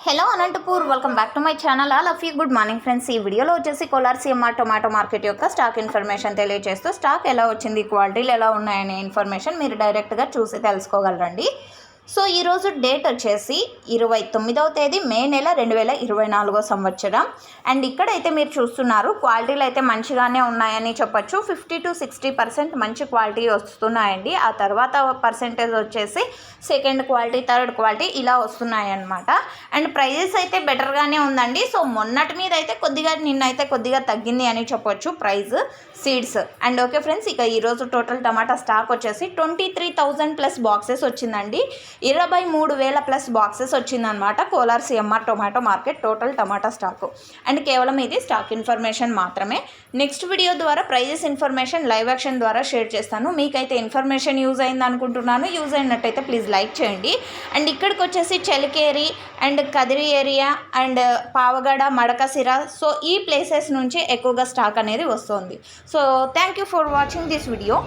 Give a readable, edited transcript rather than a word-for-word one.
Hello Anantapur, welcome back to my channel. All of you good morning friends. ఈ వీడియోలో వచ్చేసి Kolar CMR tomato market యొక్క stock information తెలియజేస్తూ stock ఎలా వచ్చింది, క్వాలిటీలు ఎలా ఉన్నాయనే ఇన్ఫర్మేషన్ మీరు డైరెక్ట్గా చూసి తెలుసుకోగలరండి. సో ఈరోజు డేట్ వచ్చేసి 29వ తేదీ మే నెల 2024 సంవత్సరం. అండ్ ఇక్కడైతే మీరు చూస్తున్నారు క్వాలిటీలు అయితే మంచిగానే ఉన్నాయని చెప్పొచ్చు. 50 to 60% మంచి క్వాలిటీ వస్తున్నాయండి. ఆ తర్వాత పర్సెంటేజ్ వచ్చేసి సెకండ్ క్వాలిటీ, థర్డ్ క్వాలిటీ ఇలా వస్తున్నాయి అన్నమాట. అండ్ ప్రైజెస్ అయితే బెటర్గానే ఉందండి. సో మొన్నటి మీద అయితే నిన్నైతే కొద్దిగా తగ్గింది అని చెప్పొచ్చు price seeds. And okay friends, ఇక ఈరోజు టోటల్ టమాటా స్టాక్ వచ్చేసి 23,000 ప్లస్ బాక్సెస్ వచ్చిందండి. 23,000 ప్లస్ బాక్సెస్ వచ్చిందనమాట Kolar CMR tomato market total tomato stock. And కేవలం ఇది స్టాక్ ఇన్ఫర్మేషన్ మాత్రమే. నెక్స్ట్ వీడియో ద్వారా ప్రైజెస్ ఇన్ఫర్మేషన్ లైవ్ యాక్షన్ ద్వారా షేర్ చేస్తాను. మీకైతే ఇన్ఫర్మేషన్ యూజ్ అయింది అనుకుంటున్నాను. యూజ్ అయినట్టయితే ప్లీజ్ లైక్ చేయండి. అండ్ ఇక్కడికి వచ్చేసి Challakere and Kadiri area and Pavagada, Madakasira, so ఈ ప్లేసెస్ నుంచి ఎక్కువగా స్టాక్ అనేది వస్తుంది. So thank you for watching this video.